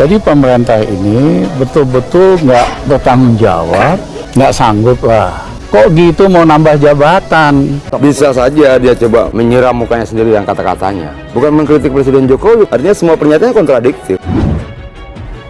Jadi pemerintah ini betul-betul nggak bertanggung jawab, nggak sanggup lah. Kok gitu mau nambah jabatan? Bisa saja dia coba menyiram mukanya sendiri yang kata-katanya. Bukan mengkritik Presiden Jokowi, artinya semua pernyataannya kontradiktif.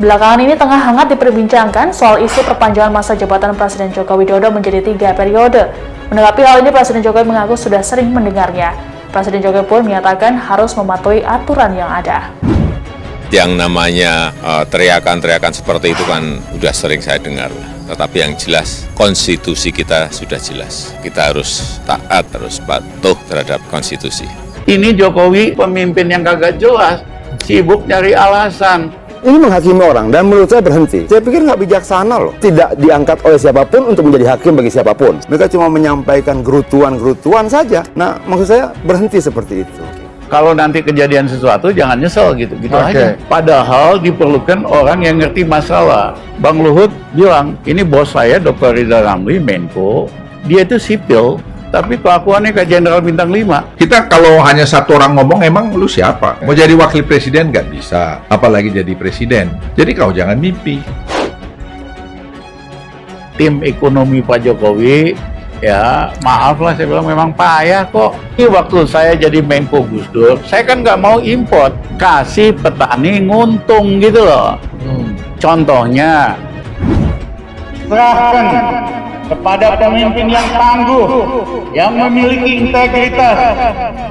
Belakangan ini tengah hangat diperbincangkan soal isu perpanjangan masa jabatan Presiden Joko Widodo menjadi 3 periode. Menanggapi hal ini, Presiden Jokowi mengaku sudah sering mendengarnya. Presiden Jokowi pun menyatakan harus mematuhi aturan yang ada. Yang namanya teriakan-teriakan seperti itu kan sudah sering saya dengar. Tetapi yang jelas, konstitusi kita sudah jelas. Kita harus taat, harus patuh terhadap konstitusi. Ini Jokowi pemimpin yang kagak jelas, sibuk nyari alasan. Ini menghakimi orang dan menurut saya berhenti. Saya pikir nggak bijaksana loh. Tidak diangkat oleh siapapun untuk menjadi hakim bagi siapapun. Mereka cuma menyampaikan gerutuan-gerutuan saja. Nah, maksud saya berhenti seperti itu. Kalau nanti kejadian sesuatu jangan nyesel gitu aja. Padahal diperlukan orang yang ngerti masalah. Bang Luhut bilang, ini bos saya Dr. Rizal Ramli, Menko, dia itu sipil, tapi kelakuannya kayak Jenderal Bintang 5. Kita kalau hanya satu orang ngomong, emang lu siapa? Mau jadi wakil presiden nggak bisa, apalagi jadi presiden. Jadi kau jangan mimpi. Tim ekonomi Pak Jokowi, ya maaf lah saya bilang memang payah kok. Ini waktu saya jadi Menko Gus Dur, saya kan nggak mau import, kasih petani nguntung gitu loh. Contohnya, serahkan kepada pemimpin yang tangguh, yang memiliki integritas,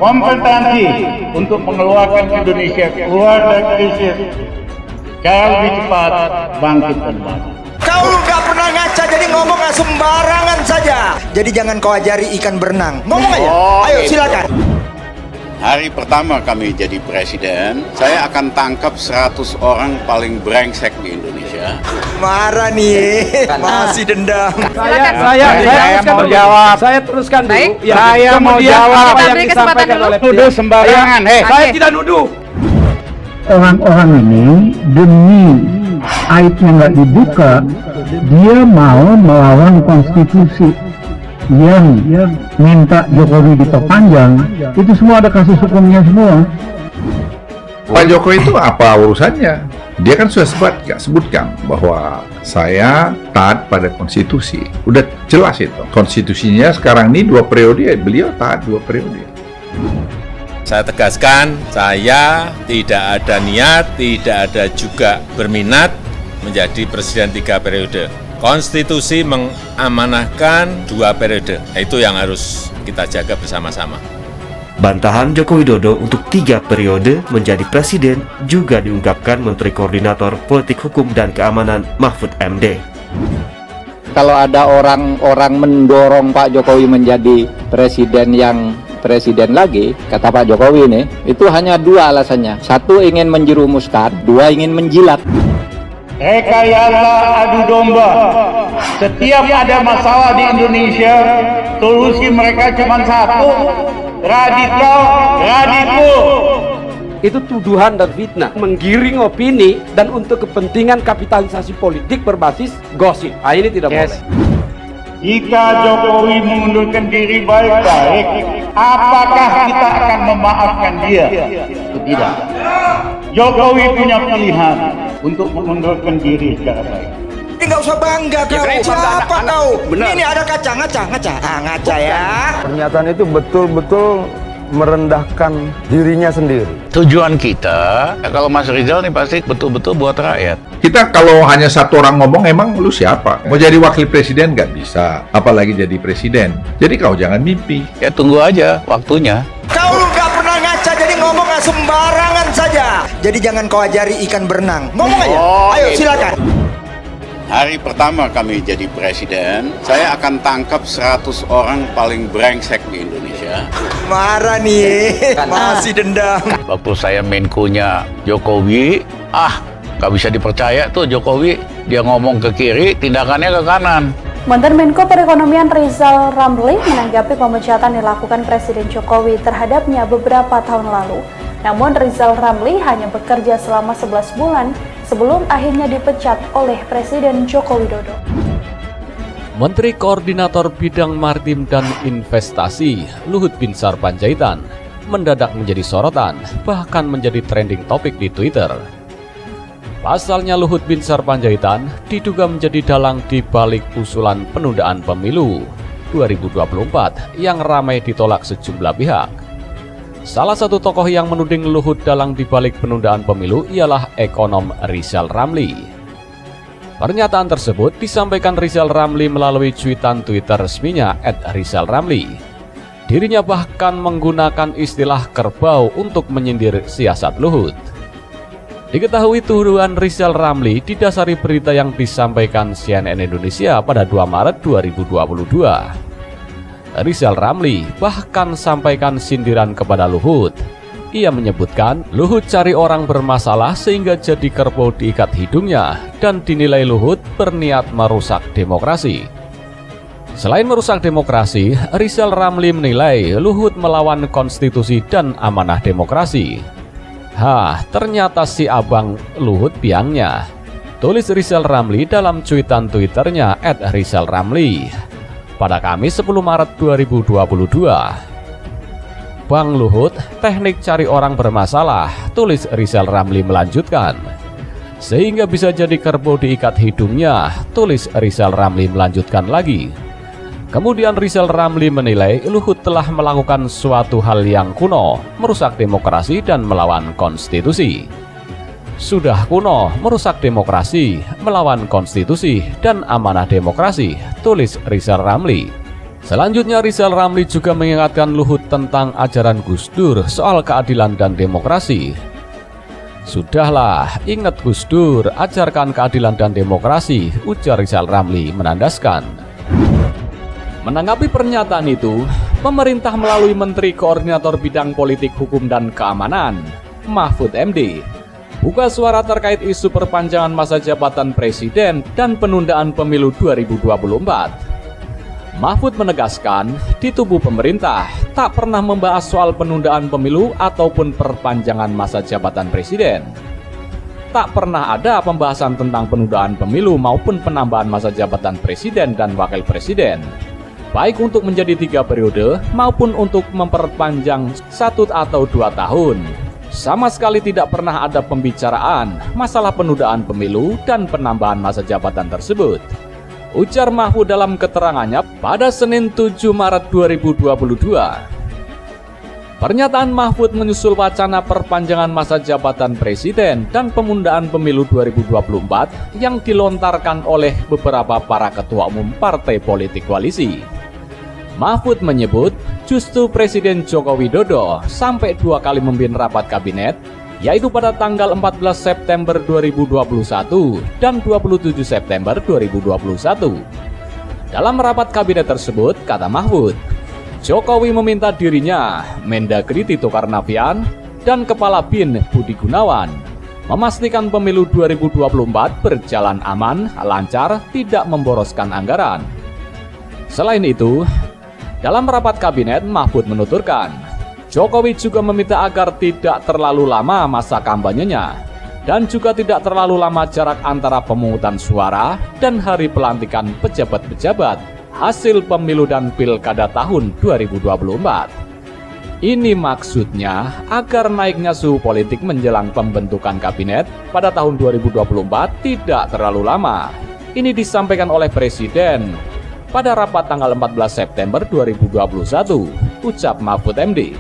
kompetensi untuk mengeluarkan Indonesia keluar dari krisis cara lebih cepat, bangkit kembali. Kau nggak pernah ngaca, jadi ngomong sembarangan saja. Jadi jangan kau ajari ikan berenang. Ngomong aja. Ayo silakan. Hari pertama kami jadi presiden, saya akan tangkap 100 orang paling brengsek di Indonesia. Marah nih, masih dendam. Saya mau jawab. Saya teruskan dulu. Ya, saya mau jawab Apa yang disampaikan oleh nuduh sembarangan. Saya tidak nuduh. Orang-orang ini demi aibnya nggak dibuka, dia mau melawan konstitusi yang minta Jokowi diperpanjang. Itu semua ada kasus hukumnya semua. Pak Jokowi itu apa urusannya? Dia kan sudah sebutkan bahwa saya taat pada konstitusi. Udah jelas itu. Konstitusinya sekarang ini 2 periode, beliau taat 2 periode. Saya tegaskan, saya tidak ada niat, tidak ada juga berminat menjadi presiden 3 periode. Konstitusi mengamanahkan 2 periode. Itu yang harus kita jaga bersama-sama. Bantahan Joko Widodo untuk 3 periode menjadi presiden juga diungkapkan Menteri Koordinator Politik Hukum dan Keamanan Mahfud MD. Kalau ada orang-orang mendorong Pak Jokowi menjadi presiden lagi, kata Pak Jokowi ini, itu hanya 2 alasannya. 1 ingin menjerumuskan, 2 ingin menjilat. Rekayasa adu domba. Setiap ada masalah di Indonesia, solusi mereka cuma satu, radikal. Itu tuduhan dan fitnah, menggiring opini dan untuk kepentingan kapitalisasi politik berbasis gosip. Ini tidak boleh. Jika Jokowi mengundurkan diri baik-baik, apakah kita akan memaafkan dia? Tidak. Jokowi punya pilihan untuk mengundurkan diri secara baik. Ini nggak usah bangga kau. Siapa kau? Ini ada ngaca ya. Pernyataan itu betul-betul merendahkan dirinya sendiri. Tujuan kita, kalau Mas Rizal nih pasti betul-betul buat rakyat. Kita kalau hanya satu orang ngomong, emang lu siapa? Mau jadi wakil presiden nggak bisa, apalagi jadi presiden. Jadi kau jangan mimpi. Ya tunggu aja waktunya. Kau nggak pernah ngaca, jadi ngomong sembarangan saja. Jadi jangan kau ajari ikan berenang. Ngomong aja. Ayo silakan. Hari pertama kami jadi presiden, saya akan tangkap 100 orang paling brengsek di Indonesia. Marah nih, masih dendam. Waktu saya Menko-nya Jokowi, nggak bisa dipercaya tuh Jokowi. Dia ngomong ke kiri, tindakannya ke kanan. Mantan Menko Perekonomian Rizal Ramli menanggapi pemecatan dilakukan Presiden Jokowi terhadapnya beberapa tahun lalu. Namun Rizal Ramli hanya bekerja selama 11 bulan sebelum akhirnya dipecat oleh Presiden Joko Widodo. Menteri Koordinator Bidang Maritim dan Investasi Luhut Binsar Panjaitan mendadak menjadi sorotan, bahkan menjadi trending topik di Twitter. Pasalnya Luhut Binsar Panjaitan diduga menjadi dalang di balik usulan penundaan pemilu 2024 yang ramai ditolak sejumlah pihak. Salah satu tokoh yang menuding Luhut dalang di balik penundaan pemilu ialah ekonom Rizal Ramli. Pernyataan tersebut disampaikan Rizal Ramli melalui cuitan Twitter resminya @rizalramli. Dirinya bahkan menggunakan istilah kerbau untuk menyindir siasat Luhut. Diketahui tuduhan Rizal Ramli didasari berita yang disampaikan CNN Indonesia pada 2 Maret 2022. Rizal Ramli bahkan sampaikan sindiran kepada Luhut. Ia menyebutkan Luhut cari orang bermasalah sehingga jadi kerbau diikat hidungnya dan dinilai Luhut berniat merusak demokrasi. Selain merusak demokrasi, Rizal Ramli menilai Luhut melawan konstitusi dan amanah demokrasi. Ternyata si abang Luhut biangnya, tulis Rizal Ramli dalam cuitan Twitternya @rizalramli pada Kamis 10 Maret 2022. Bang Luhut, teknik cari orang bermasalah, tulis Rizal Ramli melanjutkan. Sehingga bisa jadi kerbau diikat hidungnya, tulis Rizal Ramli melanjutkan lagi. Kemudian Rizal Ramli menilai Luhut telah melakukan suatu hal yang kuno, merusak demokrasi dan melawan konstitusi. Sudah kuno, merusak demokrasi, melawan konstitusi dan amanah demokrasi, tulis Rizal Ramli. Selanjutnya Rizal Ramli juga mengingatkan Luhut tentang ajaran Gus Dur soal keadilan dan demokrasi. Sudahlah, ingat Gus Dur, ajarkan keadilan dan demokrasi, ujar Rizal Ramli menandaskan. Menanggapi pernyataan itu, pemerintah melalui Menteri Koordinator Bidang Politik Hukum dan Keamanan, Mahfud MD, buka suara terkait isu perpanjangan masa jabatan Presiden dan penundaan pemilu 2024. Mahfud menegaskan, di tubuh pemerintah tak pernah membahas soal penundaan pemilu ataupun perpanjangan masa jabatan Presiden. Tak pernah ada pembahasan tentang penundaan pemilu maupun penambahan masa jabatan Presiden dan Wakil Presiden, baik untuk menjadi 3 periode maupun untuk memperpanjang 1 atau 2 tahun. Sama sekali tidak pernah ada pembicaraan masalah penundaan pemilu dan penambahan masa jabatan tersebut, ujar Mahfud dalam keterangannya pada Senin 7 Maret 2022. Pernyataan Mahfud menyusul wacana perpanjangan masa jabatan Presiden dan penundaan pemilu 2024 yang dilontarkan oleh beberapa para ketua umum partai politik koalisi. Mahfud menyebut justru Presiden Joko Widodo sampai 2 kali memimpin rapat kabinet, yaitu pada tanggal 14 September 2021 dan 27 September 2021. Dalam rapat kabinet tersebut, kata Mahfud, Jokowi meminta dirinya, Mendagri Tito Karnavian, dan Kepala BIN Budi Gunawan memastikan pemilu 2024 berjalan aman, lancar, tidak memboroskan anggaran. Selain itu, dalam rapat kabinet, Mahfud menuturkan, Jokowi juga meminta agar tidak terlalu lama masa kampanyenya dan juga tidak terlalu lama jarak antara pemungutan suara dan hari pelantikan pejabat-pejabat hasil pemilu dan pilkada tahun 2024. Ini maksudnya agar naiknya suhu politik menjelang pembentukan kabinet pada tahun 2024 tidak terlalu lama. Ini disampaikan oleh Presiden pada rapat tanggal 14 September 2021, ucap Mahfud MD.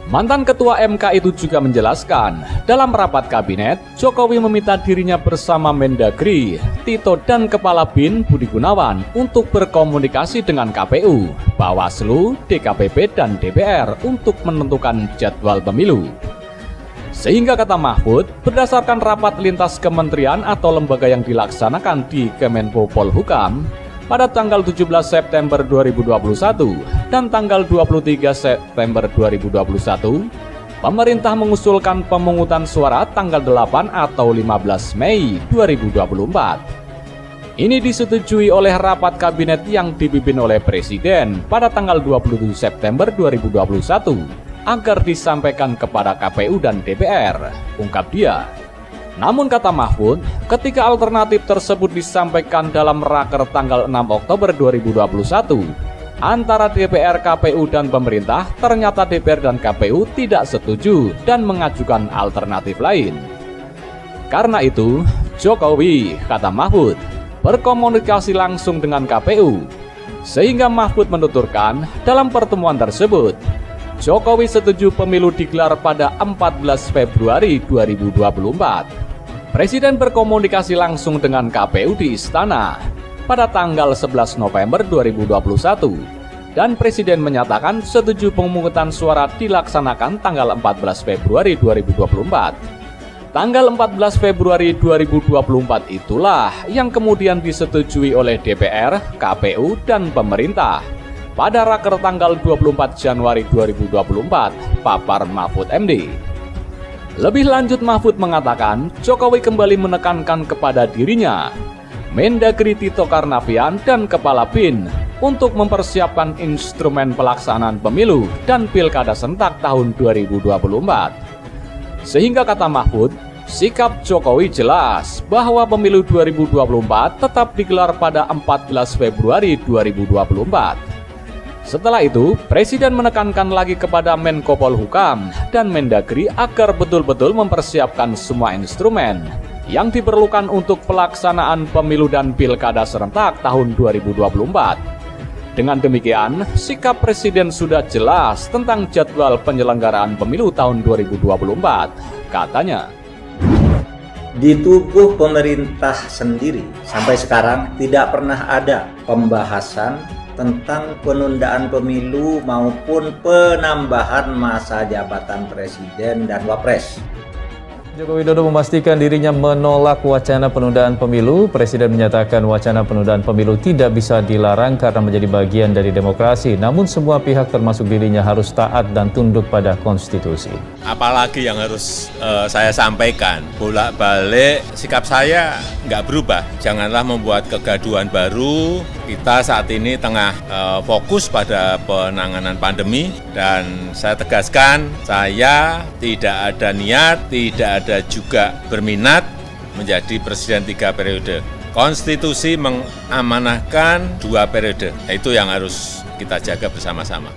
Mantan Ketua MK itu juga menjelaskan, dalam rapat kabinet, Jokowi meminta dirinya bersama Mendagri, Tito dan Kepala BIN Budi Gunawan untuk berkomunikasi dengan KPU, Bawaslu, DKPP, dan DPR untuk menentukan jadwal pemilu. Sehingga kata Mahfud, berdasarkan rapat lintas kementerian atau lembaga yang dilaksanakan di Kemenko Polhukam, pada tanggal 17 September 2021 dan tanggal 23 September 2021, pemerintah mengusulkan pemungutan suara tanggal 8 atau 15 Mei 2024. Ini disetujui oleh rapat kabinet yang dipimpin oleh Presiden pada tanggal 27 September 2021 agar disampaikan kepada KPU dan DPR, ungkap dia. Namun kata Mahfud, ketika alternatif tersebut disampaikan dalam raker tanggal 6 Oktober 2021 antara DPR, KPU, dan pemerintah, ternyata DPR dan KPU tidak setuju dan mengajukan alternatif lain. Karena itu, Jokowi, kata Mahfud, berkomunikasi langsung dengan KPU, sehingga Mahfud menuturkan dalam pertemuan tersebut, Jokowi setuju pemilu digelar pada 14 Februari 2024. Presiden berkomunikasi langsung dengan KPU di Istana pada tanggal 11 November 2021, dan Presiden menyatakan setuju pemungutan suara dilaksanakan tanggal 14 Februari 2024. Tanggal 14 Februari 2024 itulah yang kemudian disetujui oleh DPR, KPU, dan pemerintah. Pada raker tanggal 24 Januari 2024, papar Mahfud MD. Lebih lanjut Mahfud mengatakan, Jokowi kembali menekankan kepada dirinya, Mendagri Tito Karnavian dan Kepala BIN untuk mempersiapkan instrumen pelaksanaan pemilu dan pilkada serentak tahun 2024. Sehingga kata Mahfud, sikap Jokowi jelas bahwa pemilu 2024 tetap digelar pada 14 Februari 2024. Setelah itu, Presiden menekankan lagi kepada Menko Polhukam dan Mendagri agar betul-betul mempersiapkan semua instrumen yang diperlukan untuk pelaksanaan pemilu dan pilkada serentak tahun 2024. Dengan demikian, sikap Presiden sudah jelas tentang jadwal penyelenggaraan pemilu tahun 2024, katanya. Di tubuh pemerintah sendiri, sampai sekarang tidak pernah ada pembahasan tentang penundaan pemilu maupun penambahan masa jabatan Presiden dan Wapres. Joko Widodo memastikan dirinya menolak wacana penundaan pemilu. Presiden menyatakan wacana penundaan pemilu tidak bisa dilarang karena menjadi bagian dari demokrasi. Namun semua pihak termasuk dirinya harus taat dan tunduk pada konstitusi. Apalagi yang harus saya sampaikan, bolak-balik sikap saya nggak berubah. Janganlah membuat kegaduhan baru. Kita saat ini tengah fokus pada penanganan pandemi, dan saya tegaskan, saya tidak ada niat, tidak ada juga berminat menjadi presiden 3 periode. Konstitusi mengamanahkan 2 periode, itu yang harus kita jaga bersama-sama.